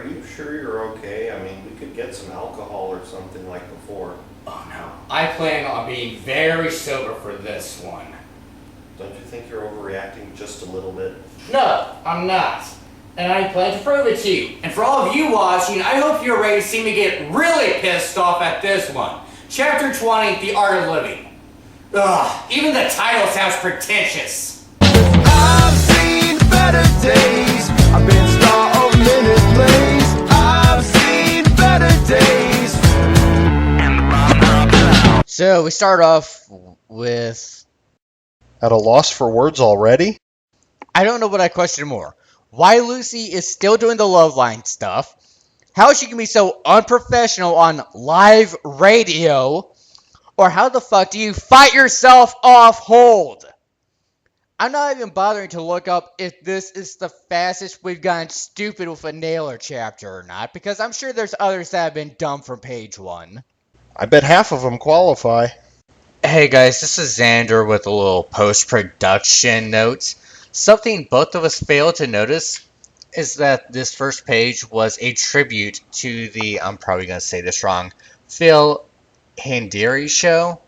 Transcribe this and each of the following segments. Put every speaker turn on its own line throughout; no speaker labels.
Are you sure you're okay? I mean, we could get some alcohol or something like before.
Oh no, I plan on being very sober for this one.
Don't you think you're overreacting just a little bit?
No, I'm not. And I plan to prove it to you. And for all of you watching, I hope you're ready to see me get really pissed off at this one. Chapter 20, The Art of Living. Ugh, even the title sounds pretentious.
I've seen better days. I've been star of minute plays. I've seen better days.
So we start off with...
At a loss for words already?
I don't know what I question more. Why Lucy is still doing the love line stuff. How she can be so unprofessional on live radio. Or how the fuck do you fight yourself off hold? I'm not even bothering to look up if this is the fastest we've gotten stupid with a Nailer chapter or not, because I'm sure there's others that have been dumb from page 1.
I bet half of them qualify.
Hey guys, this is Xander with a little post-production note. Something both of us failed to notice is that this first page was a tribute to the, I'm probably going to say this wrong, Phil Handiri show.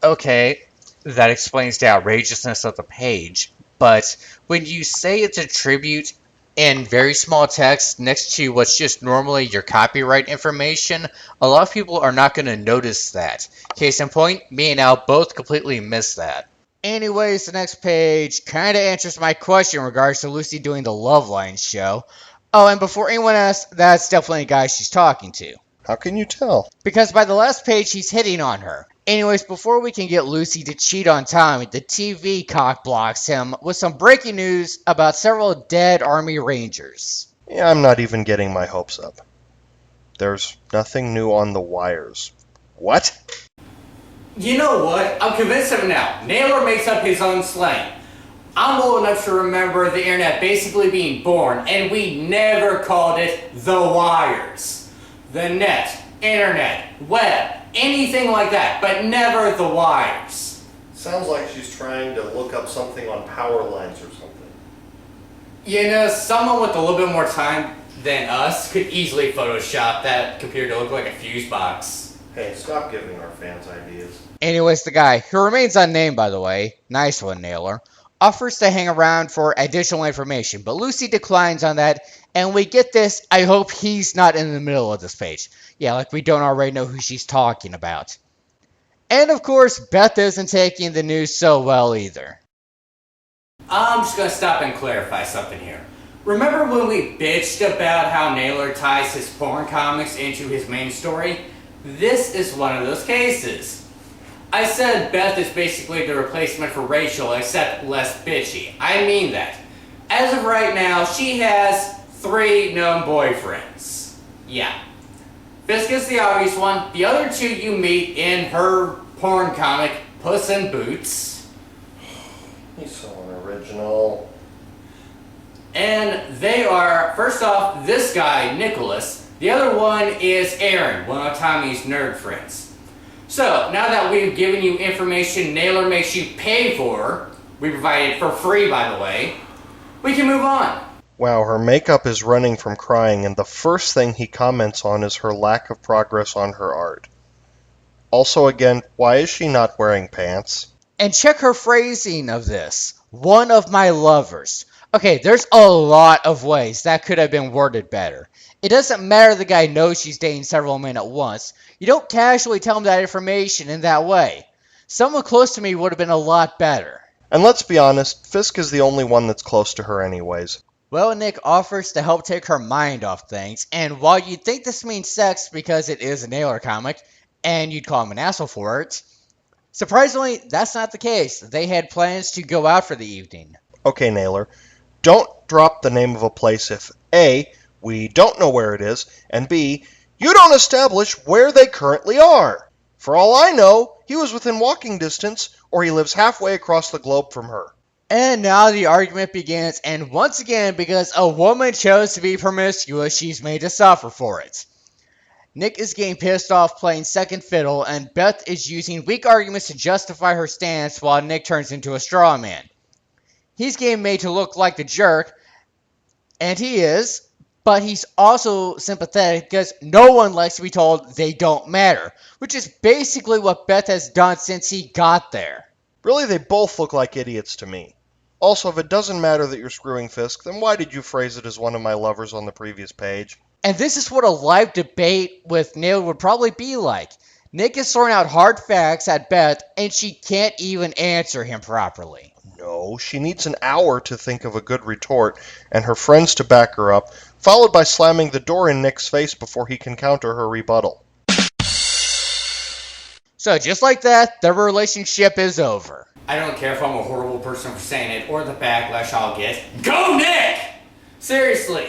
Okay, that explains the outrageousness of the page, but when you say it's a tribute in very small text next to what's just normally your copyright information, a lot of people are not going to notice that. Case in point, me and Al both completely missed that. Anyways, the next page kind of answers my question in regards to Lucy doing the Love Line show. Oh, and before anyone asks, that's definitely a guy she's talking to.
How can you tell?
Because by the last page, he's hitting on her. Anyways, before we can get Lucy to cheat on Tommy, the TV cock blocks him with some breaking news about several dead Army Rangers.
Yeah, I'm not even getting my hopes up. There's nothing new on the wires. What?
You know what? I'm convinced of it now. Naylor makes up his own slang. I'm old enough to remember the internet basically being born, and we never called it the wires. The net, internet, web, anything like that, but never the wires.
Sounds like she's trying to look up something on power lines or something.
You know, someone with a little bit more time than us could easily Photoshop that computer to look like a fuse box.
Hey, stop giving our fans ideas.
Anyways, the guy, who remains unnamed by the way, nice one Naylor, offers to hang around for additional information, but Lucy declines on that, and we get this, I hope he's not in the middle of this page. Yeah, like we don't already know who she's talking about. And of course, Beth isn't taking the news so well either.
I'm just gonna stop and clarify something here. Remember when we bitched about how Naylor ties his porn comics into his main story? This is one of those cases. I said Beth is basically the replacement for Rachel, except less bitchy. I mean that. As of right now, she has 3 known boyfriends. Yeah. Fisk is the obvious one. The other 2 you meet in her porn comic, Puss in Boots.
He's so unoriginal.
And they are, first off, this guy, Nicholas. The other one is Aaron, one of Tommy's nerd friends. So, now that we've given you information Naylor makes you pay for, we provide it for free by the way, we can move on.
Wow, her makeup is running from crying, and the first thing he comments on is her lack of progress on her art. Also again, why is she not wearing pants?
And check her phrasing of this. One of my lovers. Okay, there's a lot of ways that could have been worded better. It doesn't matter the guy knows she's dating several men at once. You don't casually tell him that information in that way. Someone close to me would have been a lot better.
And let's be honest, Fisk is the only one that's close to her anyways.
Well, Nick offers to help take her mind off things, and while you'd think this means sex because it is a Naylor comic, and you'd call him an asshole for it, surprisingly, that's not the case. They had plans to go out for the evening.
Okay, Naylor, don't drop the name of a place if A, we don't know where it is, and B, you don't establish where they currently are. For all I know, he was within walking distance, or he lives halfway across the globe from her.
And now the argument begins, and once again, because a woman chose to be promiscuous, she's made to suffer for it. Nick is getting pissed off playing second fiddle, and Beth is using weak arguments to justify her stance while Nick turns into a straw man. He's getting made to look like the jerk, and he is, But he's also sympathetic because no one likes to be told they don't matter, which is basically what Beth has done since he got there.
Really, they both look like idiots to me. Also, if it doesn't matter that you're screwing Fisk, then why did you phrase it as one of my lovers on the previous page?
And this is what a live debate with Naylor would probably be like. Nick is throwing out hard facts at Beth, and she can't even answer him properly.
No, she needs an hour to think of a good retort, and her friends to back her up, followed by slamming the door in Nick's face before he can counter her rebuttal.
So just like that, the relationship is over.
I don't care if I'm a horrible person for saying it or the backlash I'll get. Go Nick! Seriously.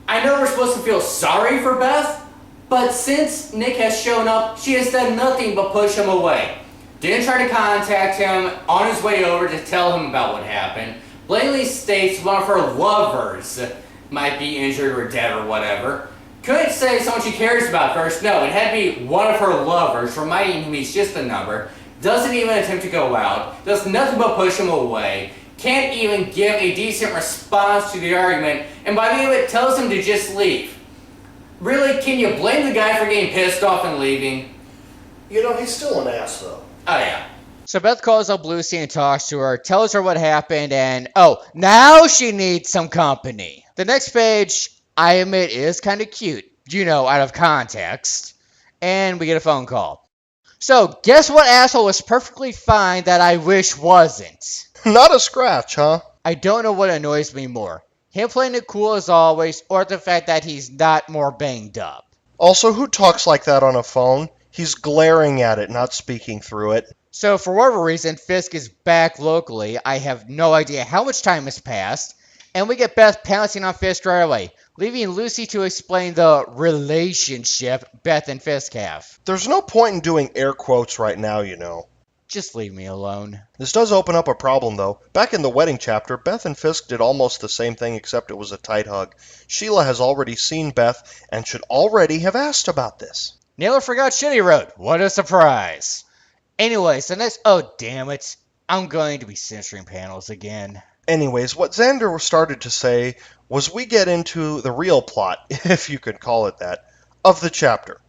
I know we're supposed to feel sorry for Beth, but since Nick has shown up, she has done nothing but push him away. Didn't try to contact him on his way over to tell him about what happened. Blatantly states one of her lovers might be injured or dead or whatever. Couldn't say someone she cares about first. No, it had to be one of her lovers, reminding him he's just a number. Doesn't even attempt to go out. Does nothing but push him away. Can't even give a decent response to the argument. And by the end of it, tells him to just leave. Really, can you blame the guy for getting pissed off and leaving?
You know, he's still an ass, though.
Oh yeah.
So Beth calls up Lucy and talks to her, tells her what happened, and now she needs some company. The next page, I admit, is kind of cute. Out of context. And we get a phone call. So, guess what asshole was perfectly fine that I wish wasn't?
Not a scratch, huh?
I don't know what annoys me more. Him playing it cool as always, or the fact that he's not more banged up.
Also, who talks like that on a phone? He's glaring at it, not speaking through it.
So, for whatever reason, Fisk is back locally. I have no idea how much time has passed. And we get Beth pouncing on Fisk right away, leaving Lucy to explain the relationship Beth and Fisk have.
There's no point in doing air quotes right now, you know.
Just leave me alone.
This does open up a problem, though. Back in the wedding chapter, Beth and Fisk did almost the same thing, except it was a tight hug. Sheila has already seen Beth and should already have asked about this.
Naylor forgot shit he wrote. What a surprise. Anyways, the next... Oh, damn it. I'm going to be censoring panels again.
Anyways, what Xander started to say was we get into the real plot, if you could call it that, of the chapter.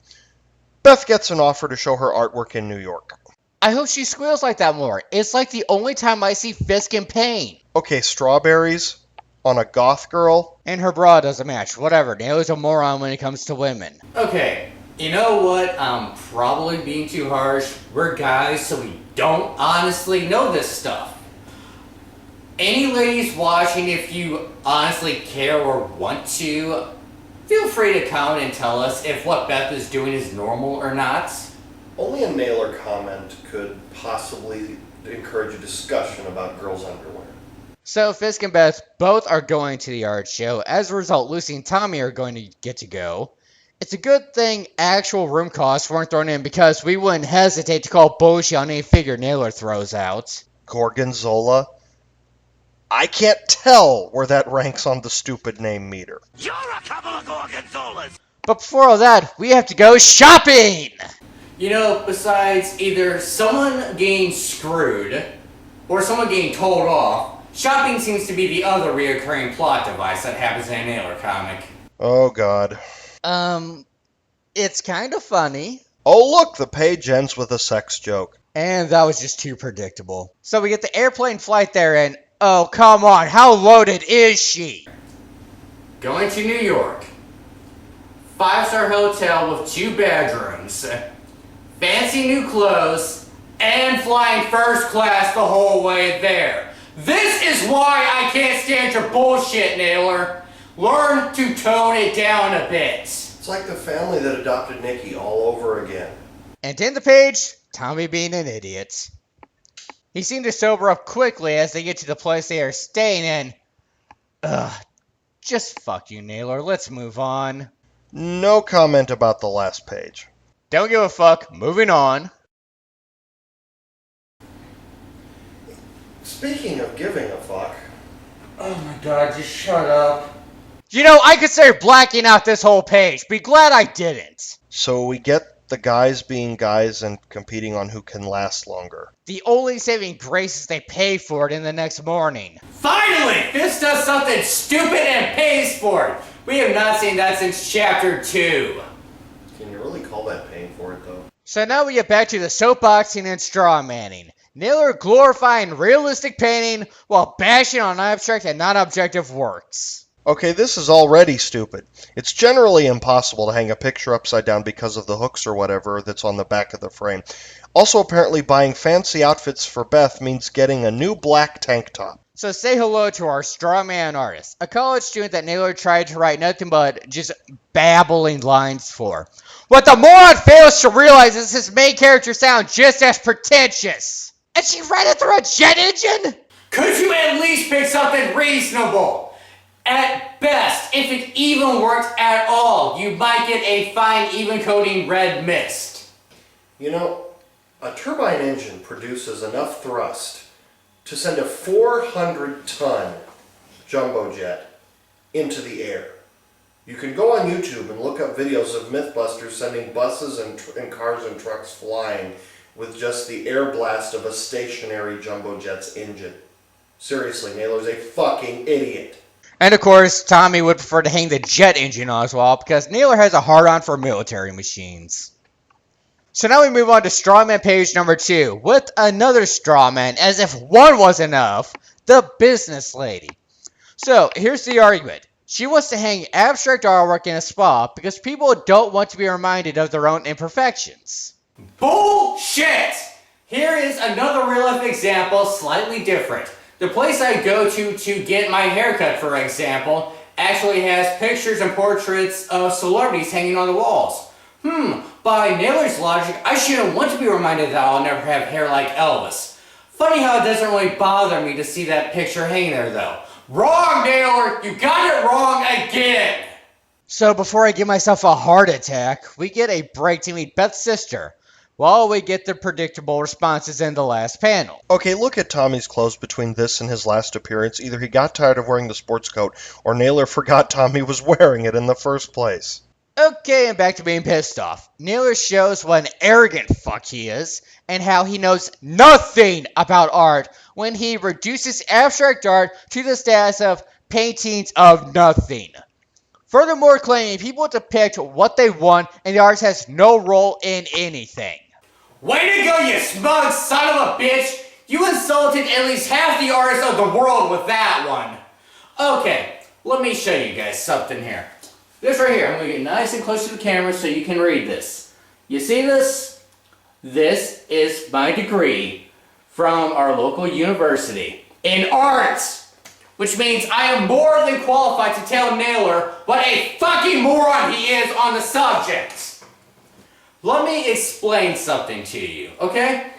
Beth gets an offer to show her artwork in New York.
I hope she squeals like that more. It's like the only time I see Fisk in pain.
Okay, strawberries on a goth girl.
And her bra doesn't match. Whatever. Naylor's a moron when it comes to women.
Okay, you know what? I'm probably being too harsh. We're guys, so we don't honestly know this stuff. Any ladies watching, if you honestly care or want to, feel free to comment and tell us if what Beth is doing is normal or not.
Only a Naylor comment could possibly encourage a discussion about girls' underwear.
So Fisk and Beth both are going to the art show. As a result, Lucy and Tommy are going to get to go. It's a good thing actual room costs weren't thrown in because we wouldn't hesitate to call bullshit on any figure Naylor throws out.
Gorgonzola. I can't tell where that ranks on the stupid name meter.
You're a couple of gorgonzolas!
But before all that, we have to go shopping!
Besides either someone getting screwed or someone getting told off, shopping seems to be the other reoccurring plot device that happens in a Naylor comic.
Oh, God.
It's kind of funny.
Oh, look, the page ends with a sex joke.
And that was just too predictable. So we get the airplane flight there and, oh, come on, how loaded is she?
Going to New York. 5-star hotel with 2 bedrooms. Fancy new clothes. And flying first class the whole way there. This is why I can't stand your bullshit, Naylor. Learn to tone it down a bit.
It's like the family that adopted Nikki all over again.
And in the page, Tommy being an idiot. He seemed to sober up quickly as they get to the place they are staying in. Ugh, just fuck you, Naylor. Let's move on.
No comment about the last page.
Don't give a fuck. Moving on.
Speaking of giving a fuck,
Oh my god, just shut up.
I consider blacking out this whole page. Be glad I didn't.
So we get the guys being guys and competing on who can last longer.
The only saving grace is they pay for it in the next morning.
Finally! This does something stupid and pays for it. We have not seen that since chapter 2.
Can you really call that paying for it, though?
So now we get back to the soapboxing and straw manning. Naylor glorifying realistic painting while bashing on abstract and non-objective works.
Okay, this is already stupid. It's generally impossible to hang a picture upside down because of the hooks or whatever that's on the back of the frame. Also, apparently buying fancy outfits for Beth means getting a new black tank top.
So say hello to our straw man artist, a college student that Naylor tried to write nothing but just babbling lines for. What the moron fails to realize is his main character sounds just as pretentious. And she read it through a jet engine?
Could you at least pick something reasonable? At best, if it even worked at all, you might get a fine even coating red mist.
You know, a turbine engine produces enough thrust to send a 400-ton jumbo jet into the air. You can go on YouTube and look up videos of Mythbusters sending buses and cars and trucks flying with just the air blast of a stationary jumbo jet's engine. Seriously, Naylor's a fucking idiot.
And of course, Tommy would prefer to hang the jet engine on as well because Naylor has a hard-on for military machines. So now we move on to Strawman page number 2 with another Strawman, as if one was enough, the business lady. So here's the argument. She wants to hang abstract artwork in a spa because people don't want to be reminded of their own imperfections.
Bullshit! Here is another real-life example, slightly different. The place I go to get my haircut, for example, actually has pictures and portraits of celebrities hanging on the walls. By Naylor's logic, I shouldn't want to be reminded that I'll never have hair like Elvis. Funny how it doesn't really bother me to see that picture hanging there, though. Wrong, Naylor! You got it wrong again!
So before I give myself a heart attack, we get a break to meet Beth's sister, while we get the predictable responses in the last panel.
Okay, look at Tommy's clothes between this and his last appearance. Either he got tired of wearing the sports coat, or Naylor forgot Tommy was wearing it in the first place.
Okay, and back to being pissed off. Naylor shows what an arrogant fuck he is, and how he knows nothing about art when he reduces abstract art to the status of paintings of nothing. Furthermore, claiming people depict what they want and the artist has no role in anything.
Way to go, you smug son of a bitch! You insulted at least half the artists of the world with that one. Okay, let me show you guys something here. This right here, I'm going to get nice and close to the camera so you can read this. You see this? This is my degree from our local university in arts, which means I am more than qualified to tell Naylor what a fucking moron he is on the subject. Let me explain something to you, okay?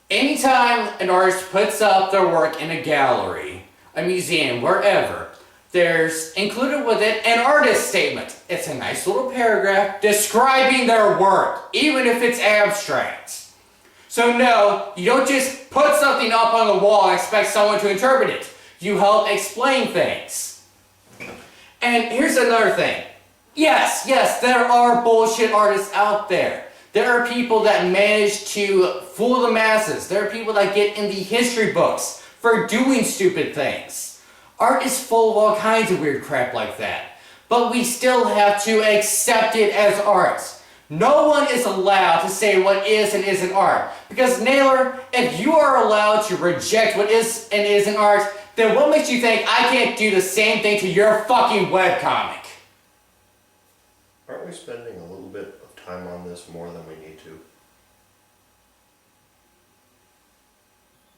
Anytime an artist puts up their work in a gallery, a museum, wherever, there's included with it an artist statement. It's a nice little paragraph describing their work, even if it's abstract. So no, you don't just put something up on the wall and expect someone to interpret it. You help explain things. And here's another thing. Yes, there are bullshit artists out there. There are people that manage to fool the masses. There are people that get in the history books for doing stupid things. Art is full of all kinds of weird crap like that. But we still have to accept it as art. No one is allowed to say what is and isn't art. Because Naylor, if you are allowed to reject what is and isn't art, then what makes you think I can't do the same thing to your fucking webcomic?
Aren't we spending a little bit of time on this more than we need to?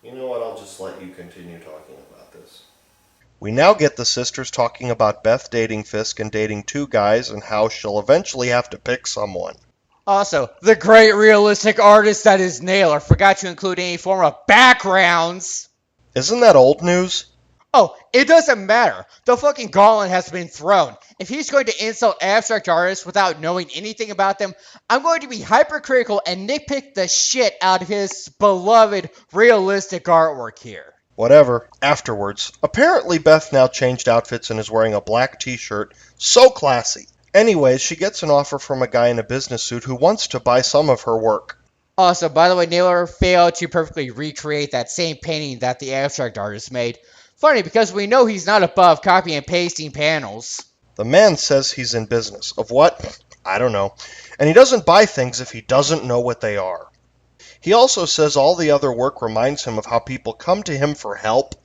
You know what, I'll just let you continue talking about this.
We now get the sisters talking about Beth dating Fisk and dating two guys and how she'll eventually have to pick someone.
Also, the great realistic artist that is Naylor forgot to include any form of backgrounds.
Isn't that old news?
Oh, it doesn't matter. The fucking gauntlet has been thrown. If he's going to insult abstract artists without knowing anything about them, I'm going to be hypercritical and nitpick the shit out of his beloved realistic artwork here.
Whatever. Afterwards, apparently Beth now changed outfits and is wearing a black t-shirt. So classy. Anyways, she gets an offer from a guy in a business suit who wants to buy some of her work.
Also, by the way, Naylor failed to perfectly recreate that same painting that the abstract artist made. Funny, because we know he's not above copy and pasting panels.
The man says he's in business. Of what? I don't know. And he doesn't buy things if he doesn't know what they are. He also says all the other work reminds him of how people come to him for help,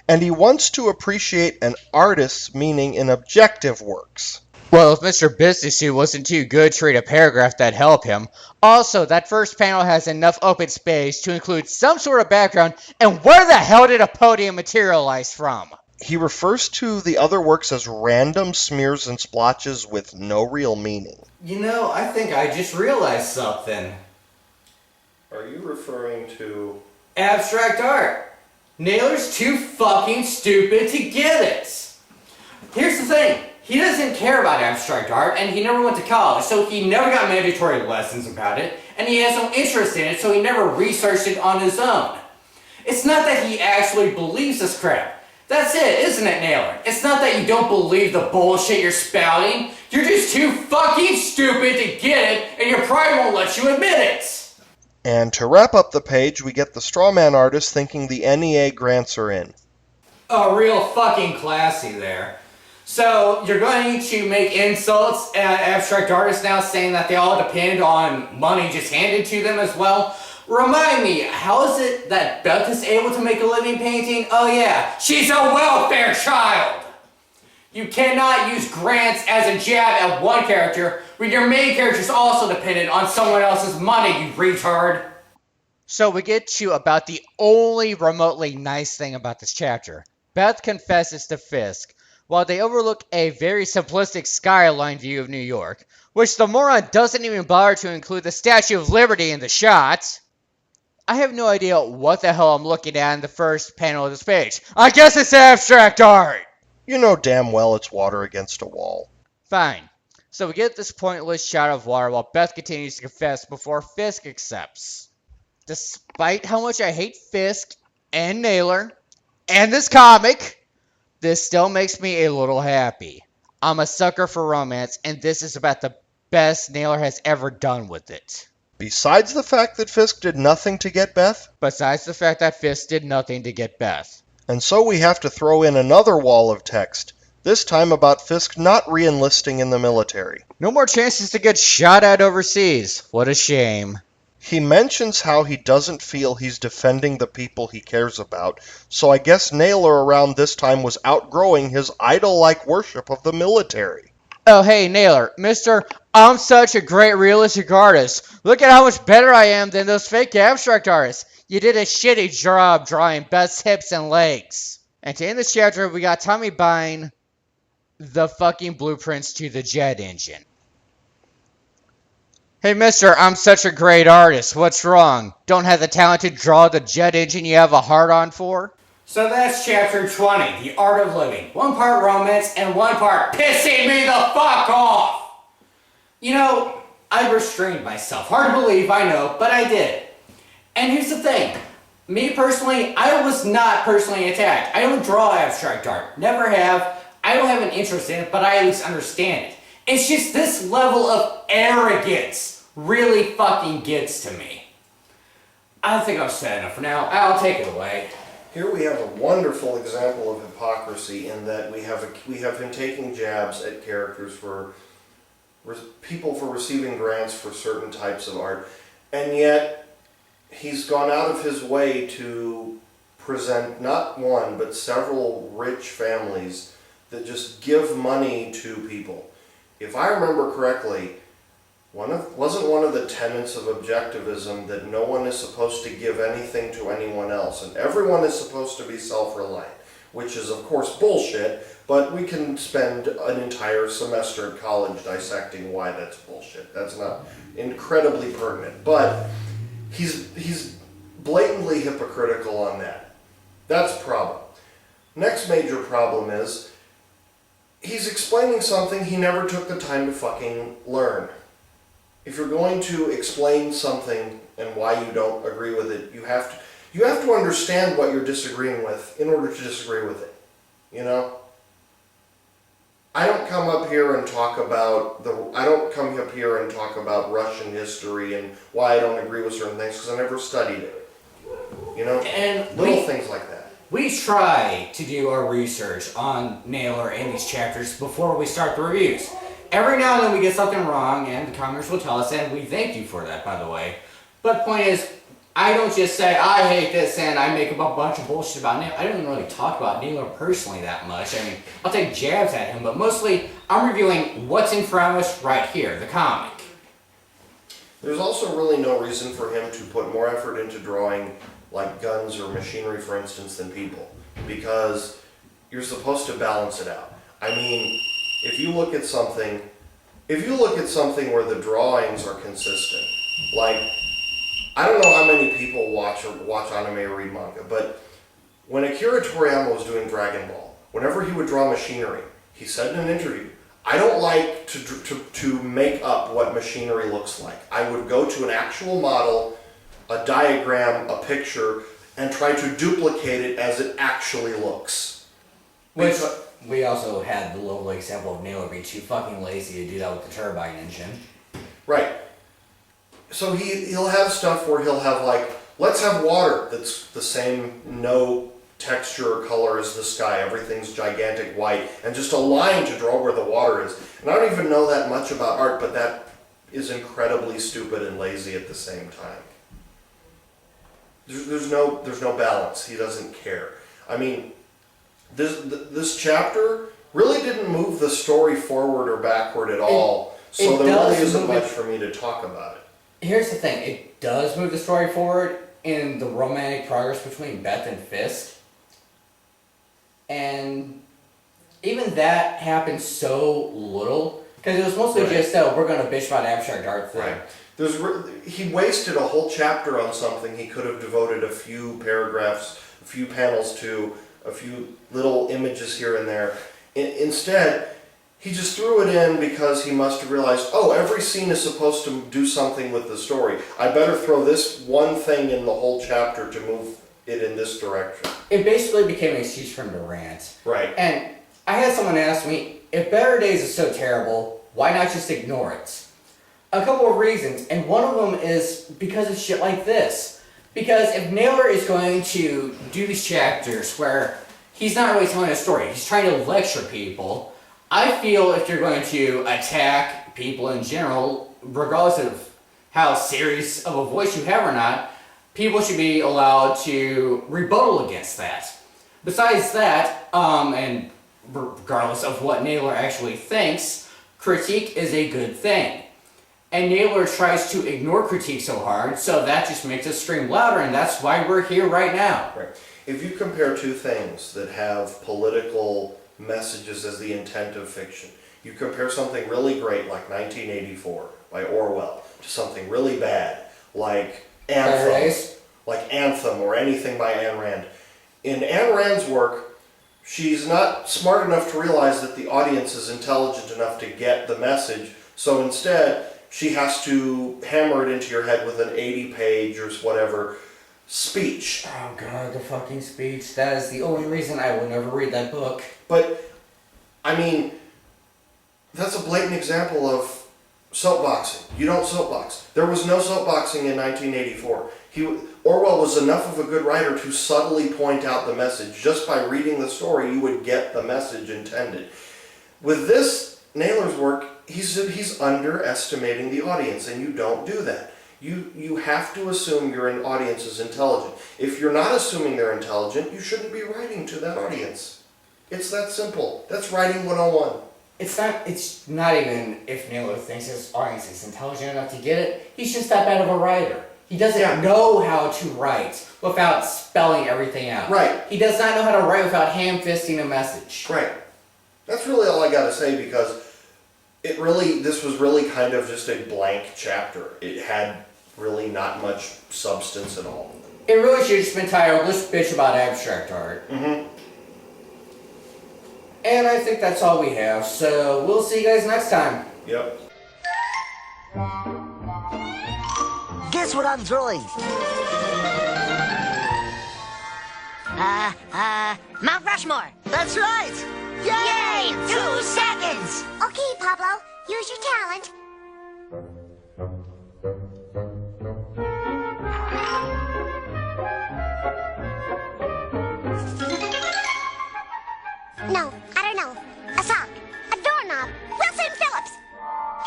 and he wants to appreciate an artist's meaning in objective works.
Well, if Mr. Businessy wasn't too good to read a paragraph that'd help him. Also, that first panel has enough open space to include some sort of background, and where the hell did a podium materialize from?
He refers to the other works as random smears and splotches with no real meaning.
You know, I think I just realized something.
Are you referring to...
Abstract art. Naylor's too fucking stupid to get it. Here's the thing. He doesn't care about abstract art, and he never went to college, so he never got mandatory lessons about it, and he has no interest in it, so he never researched it on his own. It's not that he actually believes this crap. That's it, isn't it, Naylor? It's not that you don't believe the bullshit you're spouting. You're just too fucking stupid to get it, and your pride won't let you admit it.
And to wrap up the page, we get the straw man artist thinking the NEA grants are in.
Oh, real fucking classy there. So, you're going to make insults at abstract artists now, saying that they all depend on money just handed to them as well? Remind me, how is it that Beth is able to make a living painting? Oh yeah, she's a welfare child! You cannot use grants as a jab at one character when your main character is also dependent on someone else's money, you retard.
So we get to about the only remotely nice thing about this chapter. Beth confesses to Fisk, while they overlook a very simplistic skyline view of New York, which the moron doesn't even bother to include the Statue of Liberty in the shot. I have no idea what the hell I'm looking at in the first panel of this page. I guess it's abstract art!
You know damn well it's water against a wall.
Fine. So we get this pointless shot of water while Beth continues to confess before Fisk accepts. Despite how much I hate Fisk and Naylor and this comic, this still makes me a little happy. I'm a sucker for romance, and this is about the best Naylor has ever done with it.
Besides the fact that Fisk did nothing to get Beth,
Besides the fact that Fisk did nothing to get Beth.
and so we have to throw in another wall of text, this time about Fisk not re-enlisting in the military.
No more chances to get shot at overseas. What a shame.
He mentions how he doesn't feel he's defending the people he cares about, so I guess Naylor around this time was outgrowing his idol-like worship of the military.
Oh hey Naylor, Mr. I'm such a great realistic artist. Look at how much better I am than those fake abstract artists. You did a shitty job drawing Beth's hips and legs. And to end this chapter, we got Tommy buying the fucking blueprints to the jet engine. Hey mister, I'm such a great artist. What's wrong? Don't have the talent to draw the jet engine you have a heart-on for?
So that's chapter 20, The Art of Living. One part romance and one part pissing me the fuck off! You know, I restrained myself. Hard to believe, I know, but I did. And here's the thing. Me personally, I was not personally attacked. I don't draw abstract art. Never have. I don't have an interest in it, but I at least understand it. It's just this level of arrogance really fucking gets to me. I think I've said enough for now. I'll take it away.
Here we have a wonderful example of hypocrisy in that we have him taking jabs at characters for people for receiving grants for certain types of art, and yet he's gone out of his way to present not one but several rich families that just give money to people. If I remember correctly, wasn't one of the tenets of objectivism that no one is supposed to give anything to anyone else, and everyone is supposed to be self-reliant, which is of course bullshit, but we can spend an entire semester at college dissecting why that's bullshit. That's not incredibly pertinent, but he's blatantly hypocritical on that. That's a problem. Next major problem is he's explaining something he never took the time to fucking learn. If you're going to explain something and why you don't agree with it, you have to understand what you're disagreeing with in order to disagree with it. You know? I don't come up here and talk about Russian history and why I don't agree with certain things because I never studied it. You know?
And
little things like that.
we try to do our research on Naylor and these chapters before we start the reviews. Every now and then we get something wrong, and the commenters will tell us, and we thank you for that, by the way. But the point is, I don't just say, I hate this, and I make up a bunch of bullshit about Naylor. I don't even really talk about Naylor personally that much. I mean, I'll take jabs at him, but mostly I'm reviewing what's in front of us right here, the comic.
There's also really no reason for him to put more effort into drawing like guns or machinery, for instance, than people, because you're supposed to balance it out. I mean, if you look at something where the drawings are consistent, like, I don't know how many people watch anime or read manga, but when Akira Toriyama was doing Dragon Ball, whenever he would draw machinery, he said in an interview, I don't like to make up what machinery looks like. I would go to an actual model, a diagram, a picture, and try to duplicate it as it actually looks.
Which, we also had the little example of Naylor being too fucking lazy to do that with the turbine engine.
Right. So he'll have stuff where he'll have like, let's have water that's the same, no texture or color as the sky, everything's gigantic white, and just a line to draw where the water is. And I don't even know that much about art, but that is incredibly stupid and lazy at the same time. There's no balance. He doesn't care. I mean, this chapter really didn't move the story forward or backward at all, so there really isn't much for me to talk about it.
Here's the thing, it does move the story forward in the romantic progress between Beth and Fisk. And even that happened so little, because it was mostly just, we're going to bitch about abstract art thing.
Right. He wasted a whole chapter on something he could have devoted a few paragraphs, a few panels to, a few little images here and there. Instead, he just threw it in because he must have realized, oh, every scene is supposed to do something with the story. I better throw this one thing in the whole chapter to move it in this direction.
It basically became an excuse for him to rant.
Right.
And I had someone ask me, if Better Days is so terrible, why not just ignore it? A couple of reasons, and one of them is because of shit like this. Because if Naylor is going to do these chapters where he's not really telling a story, he's trying to lecture people, I feel if you're going to attack people in general, regardless of how serious of a voice you have or not, people should be allowed to rebuttal against that. Besides that, and regardless of what Naylor actually thinks, critique is a good thing. And Naylor tries to ignore critique so hard, so that just makes us scream louder, and that's why we're here right now.
Right. If you compare two things that have political messages as the intent of fiction, you compare something really great like 1984 by Orwell to something really bad like Anthem or anything by Ayn Rand. In Ayn Rand's work, she's not smart enough to realize that the audience is intelligent enough to get the message, so instead she has to hammer it into your head with an 80-page or whatever speech.
Oh god, the fucking speech. That is the only reason I will never read that book.
But, I mean, that's a blatant example of soapboxing. You don't soapbox. There was no soapboxing in 1984. Orwell was enough of a good writer to subtly point out the message. Just by reading the story, you would get the message intended. With this, Naylor's work, he's underestimating the audience, and you don't do that. You have to assume your audience is intelligent. If you're not assuming they're intelligent, you shouldn't be writing to that audience. It's that simple. That's writing 101.
It's not even if Naylor thinks his audience is intelligent enough to get it. He's just that bad of a writer. He doesn't know how to write without spelling everything out.
Right.
He does not know how to write without ham-fisting a message.
Right. That's really all I gotta say, because this was really kind of just a blank chapter. It had really not much substance at all.
It really should have just been titled, "Let's Bitch About Abstract Art."
Mm-hmm.
And I think that's all we have, so we'll see you guys next time.
Yep.
Guess what I'm drawing?
Mount Rushmore.
That's right!
Yay! 2 seconds.
Okay, Pablo, use your talent.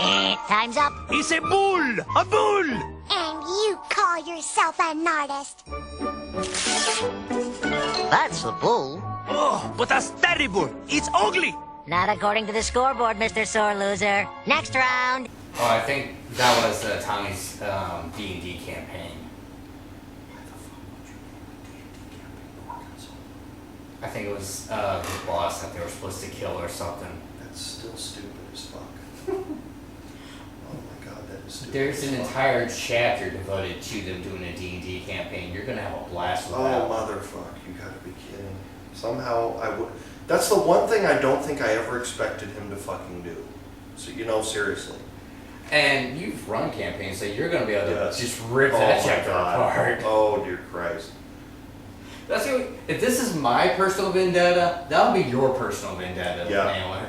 Time's up.
It's a bull! A bull!
And you call yourself an artist?
That's a bull.
Oh, but that's terrible. It's ugly.
Not according to the scoreboard, Mr. Sore Loser. Next round.
Oh, I think that was Tommy's D&D campaign. I think it was the boss that they were supposed to kill or something.
That's still stupid as fuck. Oh my god, that is stupid.
There's
as
an
fuck.
entire chapter devoted to them doing a D&D campaign. You're gonna have a blast with
Oh
that.
motherfuck, you gotta be kidding. Somehow I would. That's the one thing I don't think I ever expected him to fucking do. So, you know, seriously.
And you've run campaigns, so you're gonna be able to
Yes.
just rip
Oh
that
my
chapter
God.
apart.
Oh dear Christ.
That's what, if this is my personal vendetta, that'll be your personal vendetta,
Yeah.
Nailer.